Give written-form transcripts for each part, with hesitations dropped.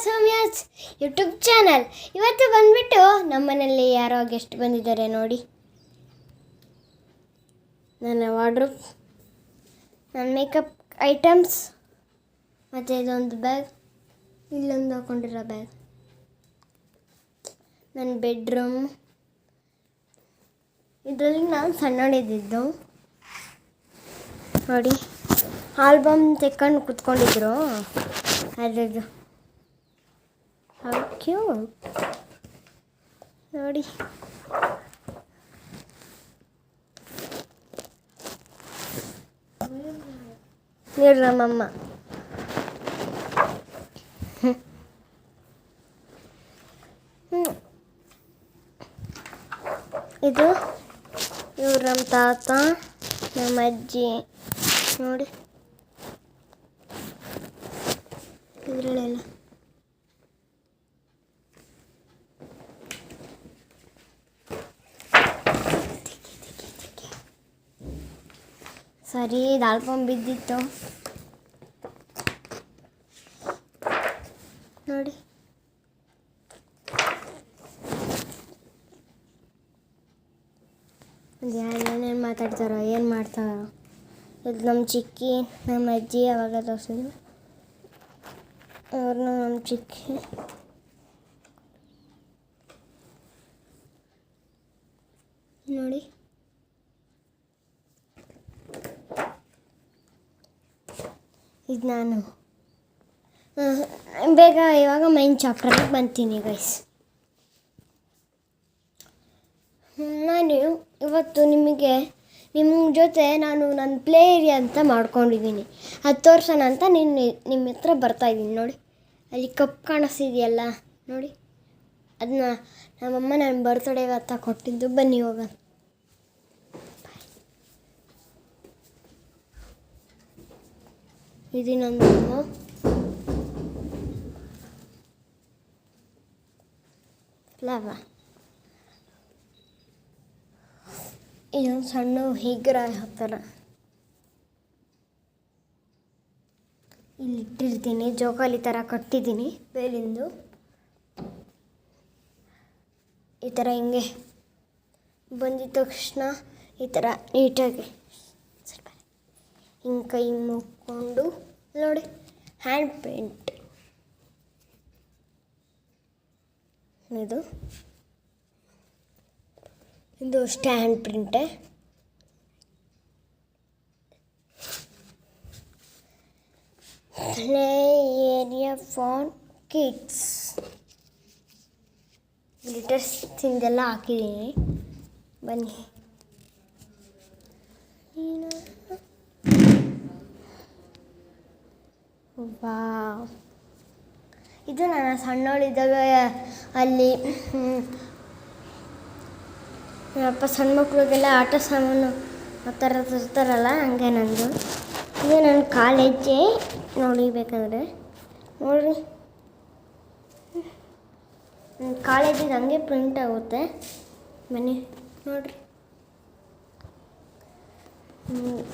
Soumya's YouTube channel. ಇವತ್ತು ಬಂದ್ಬಿಟ್ಟು ನಮ್ಮನೇಲಿ ಯಾರೋ ಗೆಸ್ಟ್ ಬಂದಿದ್ದಾರೆ ನೋಡಿ. ನನ್ನ ವಾರ್ಡ್ರೋಬ್, ನನ್ನ ಮೇಕಪ್ ಐಟಮ್ಸ್, ಮತ್ತು ಇದೊಂದು ಬ್ಯಾಗ್, ಇಲ್ಲೊಂದು ಹಾಕೊಂಡಿರೋ ಬ್ಯಾಗ್, ನನ್ನ ಬೆಡ್ರೂಮ್. ಇದರಲ್ಲಿ ನಾನು ಸಣ್ಣಡಿದ್ದು ನೋಡಿ, ಆಲ್ಬಮ್ ತೆಕ್ಕೊಂಡು ಕೂತ್ಕೊಂಡಿದ್ರು. ಅದರದ್ದು ಹೌ ಕ್ಯೂಟ್ ನೋಡಿ. ಇವ್ರು ನಮ್ಮಮ್ಮ. ಇದು ಇವ್ರು ನಮ್ಮ ತಾತ, ನಮ್ಮ ಅಜ್ಜಿ ನೋಡಿ. ಇದರಲ್ಲೆಲ್ಲ ಸರಿ, ಇದು ಆಲ್ಬಮ್ ಬಿದ್ದಿತ್ತು ನೋಡಿ. ಅದು ಏನೇನು ಮಾತಾಡ್ತಾರೋ, ಏನು ಮಾಡ್ತಾರೋ. ಇದು ನಮ್ಮ ಚಿಕ್ಕಿ, ನಮ್ಮ ಅಜ್ಜಿ ಅವಾಗ ತೋರಿಸಿದ್ರು. ಅವ್ರನ್ನ ನಮ್ಮ ಚಿಕ್ಕಿ ನೋಡಿ. ಇದು ನಾನು ಬೇಗ ಇವಾಗ ಮೈನ್ ಚಾಪ್ಟರ್ಗೆ ಬಂತೀನಿ ಗೈಸ್. ನಾನು ಇವತ್ತು ನಿಮ್ಮ ಜೊತೆ ನಾನು ನನ್ನ ಪ್ಲೇ ಏರಿಯಾ ಅಂತ ಮಾಡ್ಕೊಂಡಿದ್ದೀನಿ. ಅದು ತೋರ್ಸೋಣ ಅಂತ ನಿಮ್ಮ ಹತ್ರ ಬರ್ತಾಯಿದ್ದೀನಿ ನೋಡಿ. ಅಲ್ಲಿ ಕಪ್ ಕಾಣಿಸ್ತಿದೆಯಲ್ಲ ನೋಡಿ, ಅದನ್ನ ನಮ್ಮಮ್ಮ ನನ್ನ ಬರ್ತ್ಡೇಗೆ ಅಂತ ಕೊಟ್ಟಿದ್ದು. ಬನ್ನಿ ಹೋಗೋಣ. ಇದು ನನ್ನ ಫ್ಲವ. ಇದೊಂದು ಸಣ್ಣ ಹೀಗ್ರ ಥರ ಇಲ್ಲಿ ಇಟ್ಟಿರ್ತೀನಿ. ಜೋಕಾಲಿ ಥರ ಕಟ್ಟಿದ್ದೀನಿ ಬೇಲಿಂದು. ಈ ಥರ ಹಿಂಗೆ ಬಂದಿದ ತಕ್ಷಣ ಈ ಥರ ನೀಟಾಗಿ ಹಿಂಗೆ ಕೈ ಮುಕ್ಕೊಂಡು ನೋಡಿ, ಹ್ಯಾಂಡ್ ಪೇಂಟ್. ಇದು ಸ್ಟ್ಯಾಂಡ್ ಪ್ರಿಂಟೆ. Play area for kids. Glitters ತಿಂದೆಲ್ಲ ಹಾಕಿದ್ದೀನಿ. ಬನ್ನಿ. ವಾವ್, ಇದು ನಾನು ಸಣ್ಣವಳಿದ್ದಾಗ ಅಲ್ಲಿ ನಮ್ಮಪ್ಪ ಸಣ್ಣ ಮಕ್ಳಿಗೆಲ್ಲ ಆಟ ಸಾಮಾನು ಆ ಥರ ತರ್ತಾರಲ್ಲ, ಹಂಗೆ ನಂದು. ಇದು ನನ್ನ ಕಾಲೇಜೇ ನೋಡಿ. ಬೇಕಾದರೆ ನೋಡಿರಿ, ನನ್ನ ಕಾಲೇಜಿಗೆ ಹಂಗೆ ಪ್ರಿಂಟ್ ಆಗುತ್ತೆ. ಬನ್ನಿ ನೋಡಿರಿ.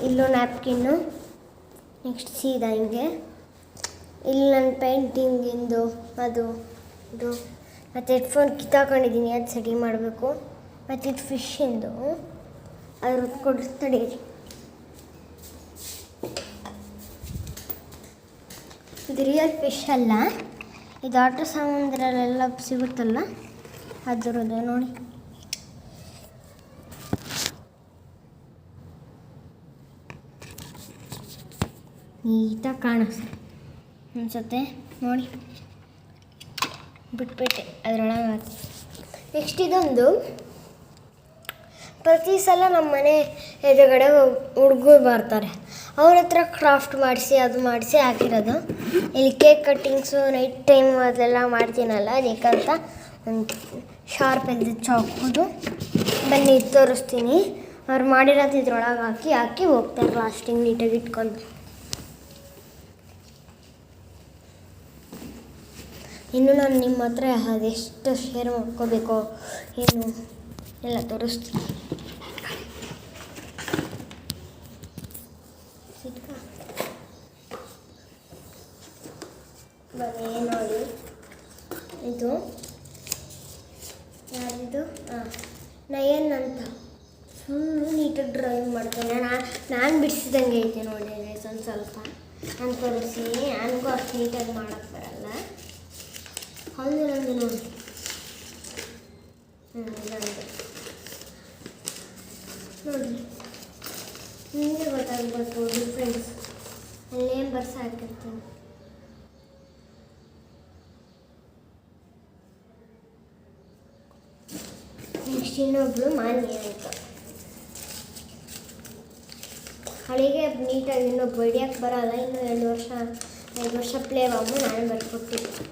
ಇಲ್ಲೂ ನ್ಯಾಪ್ಕಿನ್ನು. ನೆಕ್ಸ್ಟ್ ಸೀದಾ ಹಿಂಗೆ ಇಲ್ಲಿ ನನ್ನ ಪೇಂಟಿಂಗಿಂದು ಅದು ಇದು. ಮತ್ತು ಹೆಡ್ಫೋನ್ ಕಿತ್ತಾಕೊಂಡಿದ್ದೀನಿ, ಅದು ಸರಿ ಮಾಡಬೇಕು. ಮತ್ತು ಇದು ಫಿಶ್ಶಿಂದು, ಅದ್ರ ಕೊಡಿಸ್ತಾಡಿ. ಇದು ರಿಯಲ್ ಫಿಶ್ ಅಲ್ಲ, ಇದು ಆಟ ಸಾಮಾನ್ಯರಲ್ಲೆಲ್ಲ ಸಿಗುತ್ತಲ್ಲ ಅದರದ್ದು ನೋಡಿ. ನೀಟಾಗಿ ಕಾಣಿಸ್ತು ಅನಿಸುತ್ತೆ ನೋಡಿ. ಬಿಟ್ಬಿಟ್ಟೆ ಅದರೊಳಗೆ ಹಾಕಿ. ನೆಕ್ಸ್ಟ್ ಇದೊಂದು ಪ್ರತಿ ಸಲ ನಮ್ಮ ಮನೆ ಎದುರುಗಡೆ ಹುಡುಗರು ಬರ್ತಾರೆ, ಅವ್ರ ಹತ್ರ ಕ್ರಾಫ್ಟ್ ಮಾಡಿಸಿ ಅದು ಮಾಡಿಸಿ ಹಾಕಿರೋದು. ಇಲ್ಲಿ ಕೇಕ್ ಕಟ್ಟಿಂಗ್ಸು ನೈಟ್ ಟೈಮ್ ಅದೆಲ್ಲ ಮಾಡ್ತೀನಲ್ಲ, ಅದಕ್ಕಂತ ಒಂದು ಶಾರ್ಪ್ ಇದ್ದು ಚಾಕುದು. ಬನ್ನಿ ತೋರಿಸ್ತೀನಿ. ಅವ್ರು ಮಾಡಿರೋದು ಇದ್ರೊಳಗೆ ಹಾಕಿ ಹೋಗ್ತಾರೆ ಲಾಸ್ಟಿಂಗ್ ನೀಟಾಗಿ ಇಟ್ಕೊಂಡು. ಇನ್ನು ನಾನು ನಿಮ್ಮ ಹತ್ರ ಅದೆಷ್ಟು ಶೇರ್ ಮಾಡ್ಕೋಬೇಕೋ ಏನು ಎಲ್ಲ ತೋರಿಸ್ತೀನಿ. ಬನ್ನಿ ನೋಡಿ ಇದು ಯಾರಿದು ನಯನ್ ಅಂತ ಫುಲ್ಲು ನೀಟಾಗಿ ಡ್ರಾಯಿಂಗ್ ಮಾಡ್ತಾನೆ. ನಾನು ಬಿಡಿಸಿದಂಗೆ ಐತೆ ನೋಡಿ ಸ್ವಲ್ಪ ನಾನು ತೋರಿಸಿ. ನನಗೂ ಅಷ್ಟು ನೀಟಾಗಿ ಮಾಡೋಕ್ಕೆ ಬರಲ್ಲ. ಹೌದು ನಂದು ನೋಡಿ ಇದಂದು ನೋಡಿ ನಿಮಗೆ ಗೊತ್ತಾಗಬೇಕು ಡಿಫ್ರೆನ್ಸ್. ಅಲ್ಲೇ ಬರ್ಸ್ ಹಾಕಿರ್ತೀನಿ. ನೆಕ್ಸ್ಟ್ ಇನ್ನೊಬ್ಳು ಮಾನ್ಯ ಅಂತ ಹಳಿಗೆ ನೀಟಾಗಿ ಇನ್ನೊಬ್ಬ ಬಡಿಯೋಕ್ಕೆ ಬರಲ್ಲ. ಇನ್ನು 5 ವರ್ಷ ಪ್ಲೇ ಬಾಂಬು ನಾನು ಬರ್ಕೊಟ್ಟಿದ್ದೆ.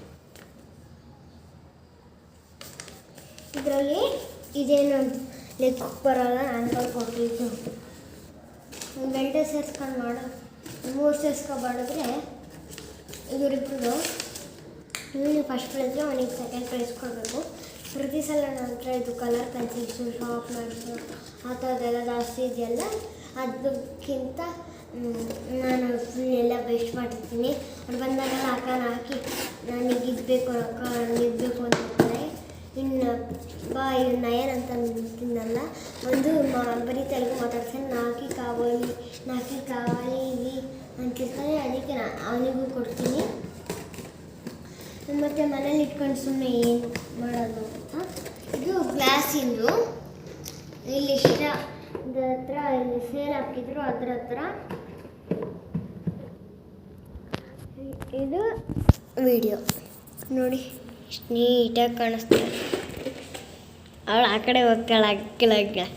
ಇದರಲ್ಲಿ ಇದೇನು ಲೆಕ್ಕಕ್ಕೆ ಬರೋಲ್ಲ, ನಾನು ಬರ್ಕೊಟ್ಟಿದ್ದು. ಒಂದು ಗಂಟೆ ಸೇರಿಸ್ಕೊಂಡು ಮಾಡೋ 3 ಸೇರಿಸ್ಕೊಂಡು ಮಾಡಿದ್ರೆ ಇವರಿಬ್ಬರು ಇವನು ಫಸ್ಟ್ ಪ್ರೈಸ್ಗೆ ಅವನಿಗೆ ಸೆಕೆಂಡ್ ಪ್ರೈಸ್ ಕೊಡಬೇಕು. ಪ್ರತಿ ಸಲ ನಂತರ ಇದು ಕಲರ್ ಪೆನ್ಸಿಲ್ಸು ಶಾರ್ಪ್ನರ್ಸು ಆ ಥರದ್ದೆಲ್ಲ ಜಾಸ್ತಿ ಇದೆಯಲ್ಲ, ಅದಕ್ಕಿಂತ ನಾನು ಫುಲ್ ಎಲ್ಲ ವೇಸ್ಟ್ ಮಾಡಿರ್ತೀನಿ. ಅವ್ರು ಬಂದಾಗೆಲ್ಲ ಹಾಕಿ ನನಗೆ ಇದ್ಬೇಕು ಅಕ್ಕ, ನನಗೆ ಇದ್ಬೇಕು ಅಂತ ಹೇಳ್ತಾರೆ. ಇನ್ನು ಇದು ನಯನ್ ಅಂತ ತಿನ್ನಲ್ಲ, ಒಂದು ಬರೀ ತೆಲುಗು ಮಾತಾಡ್ತಾನೆ. ನಾಕಿ ಕಾವಾಲಿ ಇವಿ ಅಂತಿರ್ತಾನೆ. ಅದಕ್ಕೆ ಅವನಿಗೂ ಕೊಡ್ತೀನಿ. ಮತ್ತು ಮನೇಲಿ ಇಟ್ಕೊಂಡು ಸುಮ್ಮನೆ ಏನು ಮಾಡೋದು ಅಂತ. ಇದು ಗ್ಲಾಸಿಂದು ಇಲ್ಲಿ ಇಷ್ಟ ಇದ್ರ ಹತ್ರ ಇಲ್ಲಿ ಸೇಲ್ ಹಾಕಿದ್ರು ಅದ್ರ ಹತ್ರ. ಇದು ವಿಡಿಯೋ ನೋಡಿ ಎಷ್ಟು ನೀಟಾಗಿ ಕಾಣಿಸ್ತಾರೆ. ಅವಳು ಆ ಕಡೆ ಹೋಗ್ತಾಳೆ ಕೆಳಗೆ.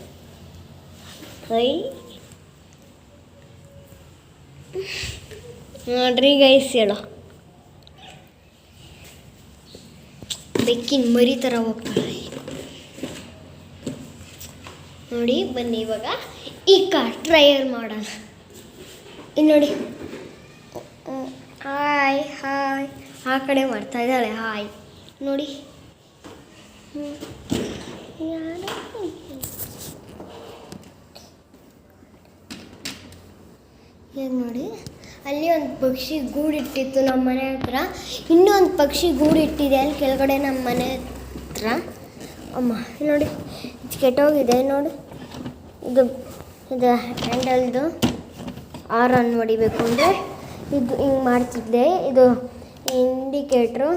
ನೋಡ್ರಿ ಗೈಸ್, ಹೇಳೋ ಬೆಕ್ಕಿನ ಮರಿ ಥರ ಹೋಗ್ತಾಳೆ ನೋಡಿ. ಬನ್ನಿ ಇವಾಗ ಈಗ ಟ್ರಯಲ್ ಮಾಡೋಣ. ಇನ್ನು ನೋಡಿ, ಹಾಯ್ ಆ ಕಡೆ ಮಾಡ್ತಾ ಇದ್ದಾಳೆ ಹಾಯ್ ನೋಡಿ. ಹೇಗೆ ನೋಡಿ, ಅಲ್ಲಿ ಒಂದು ಪಕ್ಷಿ ಗೂಡಿಟ್ಟಿತ್ತು ನಮ್ಮ ಮನೆ ಹತ್ರ. ಇನ್ನೊಂದು ಪಕ್ಷಿ ಗೂಡಿಟ್ಟಿದೆ ಅಲ್ಲಿ ಕೆಳಗಡೆ ನಮ್ಮ ಮನೆ ಹತ್ರ. ಅಮ್ಮ ನೋಡಿ ಕೆಟ್ಟೋಗಿದೆ ನೋಡಿ. ಇದು ಹ್ಯಾಂಡಲ್ದು ಆನ್ ಹೊಡಿಬೇಕು ಅಂದರೆ ಇದು ಹಿಂಗೆ ಮಾಡ್ತಿದ್ದೆ. ಇದು ಇಂಡಿಕೇಟ್ರು,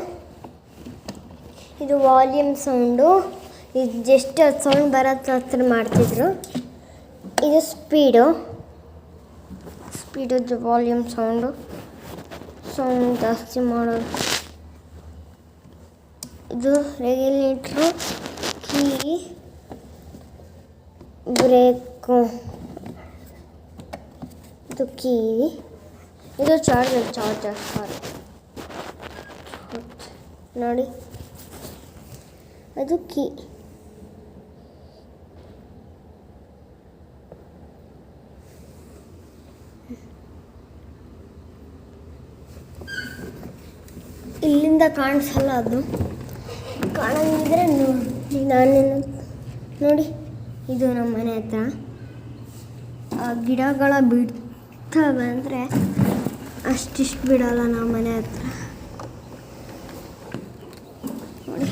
ಇದು ವಾಲ್ಯೂಮ್ ಸೌಂಡು. ಇದು ಜಸ್ಟ್ ಸೌಂಡ್ ಬರೋದು ಹತ್ರ ಮಾಡ್ತಿದ್ರು. ಇದು ಸ್ಪೀಡು ವಾಲ್ಯೂಮ್ ಸೌಂಡ್ ಜಾಸ್ತಿ ಮಾಡೋದು. ಇದು ರೆಗ್ಯುಲೇಟ್ರು, ಕೀ, ಬ್ರೇಕು, ಇದು ಕೀ, ಇದು ಚಾರ್ಜರ್ ನೋಡಿ, ಅದು ಕೀ. ಇಲ್ಲಿಂದ ಕಾಣಿಸಲ್ಲ, ಅದು ಕಾಣಂಗಿದ್ರೆ ನಾನೇನು ನೋಡಿ. ಇದು ನಮ್ಮ ಮನೆ ಹತ್ರ ಆ ಗಿಡಗಳ ಬಿಡ್ತವೆ ಅಂದರೆ ಅಷ್ಟಿಷ್ಟು ಬಿಡಲ್ಲ ನಮ್ಮ ಮನೆ ಹತ್ರ ನೋಡಿ.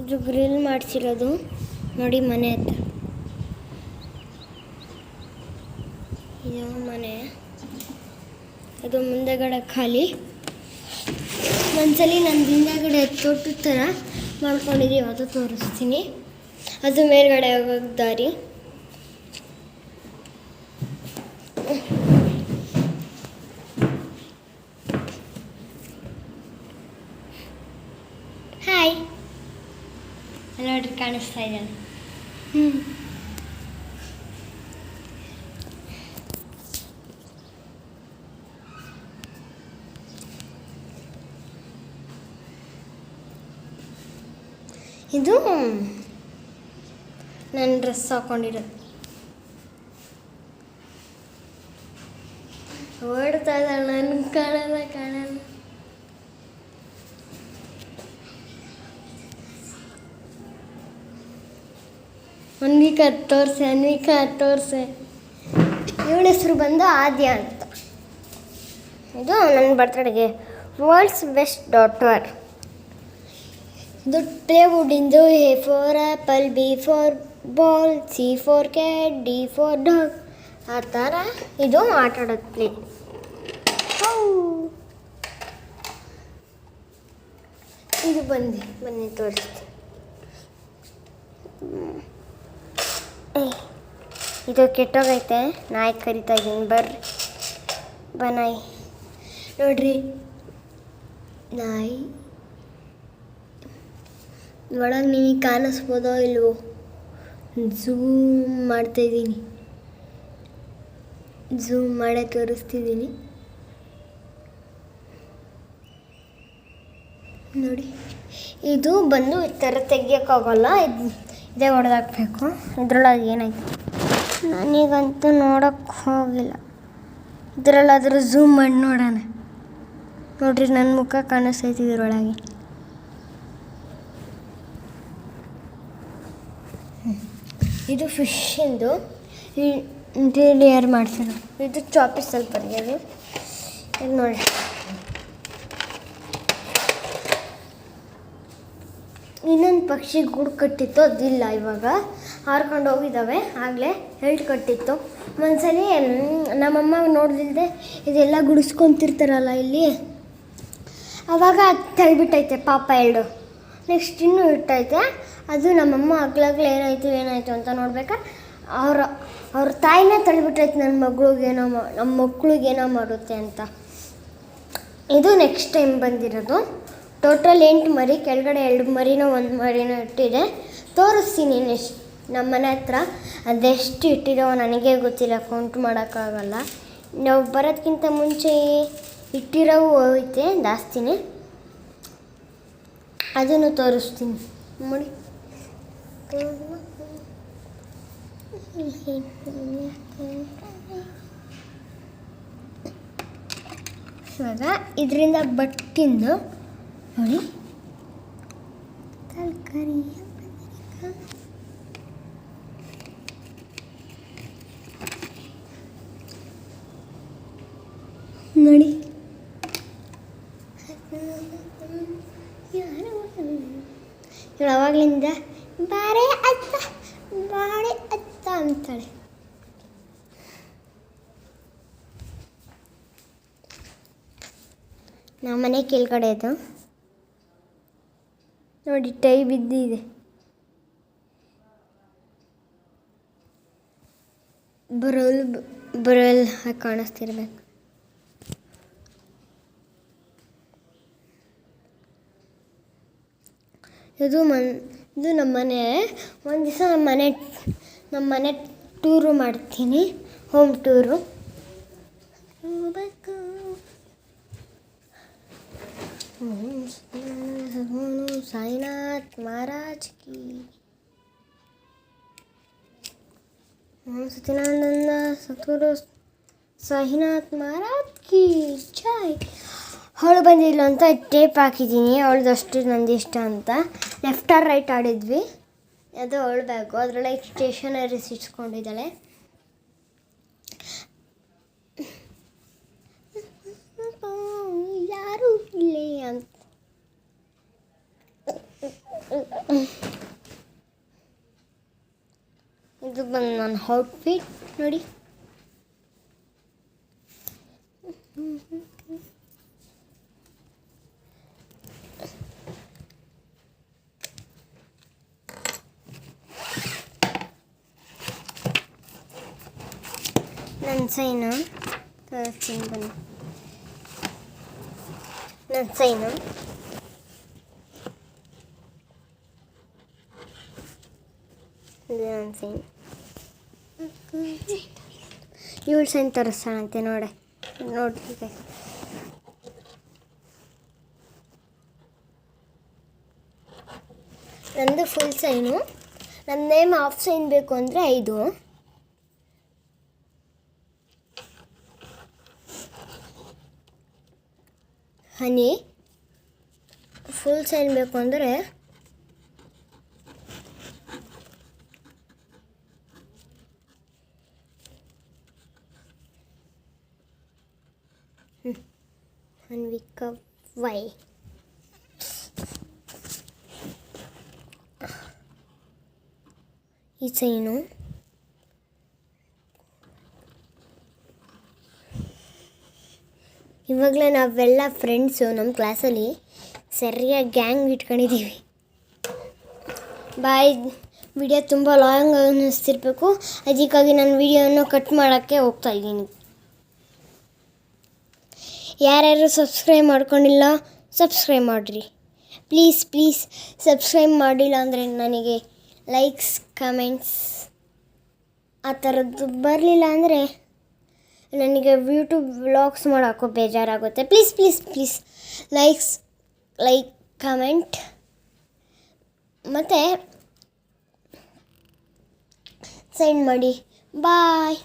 ಇದು ಗ್ರಿಲ್ ಮಾಡಿಸಿರೋದು ನೋಡಿ ಮನೆ ಹತ್ರ. ಇದು ಮನೆ, ಅದು ಮುಂದೆಗಡೆ ಖಾಲಿ. ಒಂದ್ಸಲಿ ನನ್ನ ಹಿಂದೆಗಡೆ ತೋಟದ ಥರ ಮಾಡ್ಕೊಂಡಿದ್ದೀವಿ, ಅದು ತೋರಿಸ್ತೀನಿ. ಅದು ಮೇಲ್ಗಡೆ ಹೋಗೋಕ್ಕೆ ದಾರಿ. ಹಾಯ್, ನೋಡ್ರಿ ಕಾಣಿಸ್ತಾ ಇದ್ದಾನೆ. ಇದು ನನ್ನ ಡ್ರೆಸ್ ಹಾಕೊಂಡಿರೋದು. ಓಡ್ತಾ ಇದ್ದಾಳೆ, ನನಗೆ ಕಾಣಲ್ಲ. ಅನ್ವಿಕಾ ತೋರ್ಸೆ ಇವಳ ಹೆಸರು ಬಂದು ಆದ್ಯ ಅಂತ. ಇದು ನನ್ನ ಬರ್ತಡೆಗೆ ವರ್ಲ್ಡ್ಸ್ ಬೆಸ್ಟ್ ಡಾಟರ್. ಇದು ಪ್ಲೇವುಡಿಂದು. A for apple, B for ball, C for cat, D for dog. ಆ ಥರ ಇದು ಆಟ ಆಡೋದು ಪ್ಲೇ. ಇದು ಬನ್ನಿ ತೋರಿಸ್ತೀನಿ. ಇದು ಕೆಟ್ಟೋಗೈತೆ, ನಾಯಿ ಕರಿತಾ ಇದ್ದೀನಿ, ಬರ್ರಿ ನಾಯಿ ನೋಡ್ರಿ. ನಾಯಿ ಒಳಗೆ ನಿಮಗೆ ಕಾಣಿಸ್ಬೋದೋ ಇಲ್ವೋ? ಝೂಮ್ ಮಾಡ್ತಾಯಿದ್ದೀನಿ, ಝೂಮ್ ಮಾಡೇ ತೋರಿಸ್ತಿದ್ದೀನಿ ನೋಡಿ. ಇದು ಬಂದು ಈ ಥರ ತೆಗಿಯೋಕ್ಕಾಗಲ್ಲ, ಇದೇ ಹೊಡೆದಾಕ್ಬೇಕು. ಇದ್ರೊಳಗೆ ಏನಾಯ್ತು ನನಗಂತೂ ನೋಡೋಕ್ಕೆ ಹೋಗಿಲ್ಲ. ಇದರಲ್ಲಾದರೂ ಝೂಮ್ ಮಾಡಿ ನೋಡೋಣ. ನೋಡ್ರಿ ನನ್ನ ಮುಖ ಕಾಣಿಸ್ತೈತಿ ಇದರೊಳಗೆ. ಇದು ಫಿಶ್ಶಿಂದು ಇಂಟೀರಿಯರ್ ಮಾಡ್ಸಿರೋ. ಇದು ಚಾಪಿಸಲ್ಲಿ ಬರೆಯೋದು. ಇದು ನೋಡಿ, ಇನ್ನೊಂದು ಪಕ್ಷಿ ಗೂಡು ಕಟ್ಟಿತ್ತು, ಅದಿಲ್ಲ ಇವಾಗ, ಹಾರ್ಕೊಂಡು ಹೋಗಿದ್ದಾವೆ. ಆಗಲೇ ಹೇಳ್ಟ್ ಕಟ್ಟಿತ್ತು. ಒಂದ್ಸಲಿ ನಮ್ಮಮ್ಮ ನೋಡ್ದಿಲ್ದೆ ಇದೆಲ್ಲ ಗುಡಿಸ್ಕೊತಿರ್ತಾರಲ್ಲ ಇಲ್ಲಿ, ಆವಾಗ ಅದು ತಳ್ಬಿಟ್ಟೈತೆ ಪಾಪ ಎರಡು. ನೆಕ್ಸ್ಟ್ ಇನ್ನೂ ಇಟ್ಟೈತೆ. ಅದು ನಮ್ಮಮ್ಮ ಆಗ್ಲಾಗ್ಲೇ ಏನಾಯಿತು ಅಂತ ನೋಡ್ಬೇಕಾದ್ರೆ ಅವ್ರ ತಾಯಿನೇ ತಳ್ಬಿಟ್ಟೈತೆ ನಮ್ಮ ಮಕ್ಳಿಗೇನೋ ಮಾಡುತ್ತೆ ಅಂತ. ಇದು ನೆಕ್ಸ್ಟ್ ಟೈಮ್ ಬಂದಿರೋದು. ಟೋಟಲ್ 8 ಮರಿ, ಕೆಳಗಡೆ 2 ಮರಿನೋ 1 ಮರಿನೋ ಇಟ್ಟಿದೆ. ತೋರಿಸ್ತೀನಿ ನೆಕ್ಸ್ಟ್ ನಮ್ಮ ಮನೆ ಹತ್ರ. ಅದೆಷ್ಟು ಇಟ್ಟಿರೋ ನನಗೇ ಗೊತ್ತಿಲ್ಲ, ಕೌಂಟ್ ಮಾಡೋಕ್ಕಾಗಲ್ಲ. ನಾವು ಬರೋದಕ್ಕಿಂತ ಮುಂಚೆ ಇಟ್ಟಿರೋವು ಹೋಯ್ತೆ ಜಾಸ್ತಿನೇ, ಅದನ್ನು ತೋರಿಸ್ತೀನಿ ನೋಡಿ. ಇವಾಗ ಇದರಿಂದ ಬಟ್ಟಿಂದು ನೋಡಿ ತರಕಾರಿ ನೋಡಿ. ಅವಾಗಲಿಂದ ಬಾರೆ ಅತ್ತ ಅಂತಾಳೆ. ನಮ್ಮ ಮನೆ ಕೆಳಗಡೆ ಇದು ನೋಡಿ, ಟೈ ಬಿದ್ದಿದೆ. ಬರೋಲ್ ಕಾಣಿಸ್ತಿರ್ಬೇಕು. ಇದು ನಮ್ಮ ಮನೆ. ಒಂದು ದಿವಸ ನಮ್ಮ ಮನೆ ಟೂರು ಮಾಡ್ತೀನಿ, ಹೋಮ್ ಟೂರು. ಸಾಯಿನಾಥ್ ಮಹಾರಾಜ್ ಕಿ, ಸತ್ಯನಾರಾಯಣ ಸದ್ಗುರು ಸಾಯಿನಾಥ್ ಮಹಾರಾಜ್ ಕಿ ಜೈ. ಅವಳು ಬಂದಿಲ್ಲ ಅಂತ ಟೇಪ್ ಹಾಕಿದ್ದೀನಿ, ಅವಳದಷ್ಟು ನಂದು ಇಷ್ಟ ಅಂತ. ಲೆಫ್ಟ್ ಆರ್ ರೈಟ್ ಆಡಿದ್ವಿ, ಅದು ಅವಳ ಬ್ಯಾಗು. ಅದರೊಳಗೆ ಸ್ಟೇಷನರೀಸ್ ಇಟ್ಸ್ಕೊಂಡಿದ್ದಾಳೆ. ಯಾರು ಇಲ್ಲೇ ಅಂತ. ಇದು ಬಂದು ನನ್ನ ಔಟ್ಫಿಟ್ ನೋಡಿ. ನನ್ನ ಸೈನು ತೋರಿಸ್ತೀನಿ ಬನ್ನಿ. ನನ್ನ ಸೈನು ಇದು, ನನ್ನ ಸೈನ್. ಇವಳು ಸೈನ್ ತೋರಿಸ್ತಾಳಂತೆ ನೋಡ್ರಿ. ನಂದು ಫುಲ್ ಸೈನು. ನನ್ನ ನೇಮ್ ಹಾಫ್ ಸೈನ್ ಬೇಕು ಅಂದರೆ 5. ಹನಿ ಫುಲ್ ಸೈನ್ ಬೇಕು ಅಂದರೆ ಅನ್ವಿಕಾ ವೈ. ಈ ಸೈನು ಇವಾಗಲೇ ನಾವೆಲ್ಲ ಫ್ರೆಂಡ್ಸು ನಮ್ಮ ಕ್ಲಾಸಲ್ಲಿ ಸರಿಯಾಗಿ ಗ್ಯಾಂಗ್ ಇಟ್ಕೊಂಡಿದ್ದೀವಿ. ಬಾಯ್. ವಿಡಿಯೋ ತುಂಬ ಲಾಂಗ್ ಅನ್ನಿಸ್ತಿರ್ಬೇಕು, ಅದಕ್ಕಾಗಿ ನಾನು ವಿಡಿಯೋವನ್ನು ಕಟ್ ಮಾಡೋಕ್ಕೆ ಹೋಗ್ತಾಯಿದ್ದೀನಿ. ಯಾರ್ಯಾರು ಸಬ್ಸ್ಕ್ರೈಬ್ ಮಾಡ್ಕೊಂಡಿಲ್ಲ ಸಬ್ಸ್ಕ್ರೈಬ್ ಮಾಡಿರಿ ಪ್ಲೀಸ್. ಸಬ್ಸ್ಕ್ರೈಬ್ ಮಾಡಿಲ್ಲ ಅಂದರೆ ನನಗೆ ಲೈಕ್ಸ್ ಕಮೆಂಟ್ಸ್ ಆ ಥರದ್ದು ಬರಲಿಲ್ಲ ಅಂದರೆ ನನಗೆ ಯೂಟ್ಯೂಬ್ ವ್ಲಾಗ್ಸ್ ಮಾಡೋಕ್ಕೂ ಬೇಜಾರಾಗುತ್ತೆ. ಪ್ಲೀಸ್ ಲೈಕ್ ಕಮೆಂಟ್ ಮತ್ತು ಸೆಂಡ್ ಮಾಡಿ. ಬಾಯ್.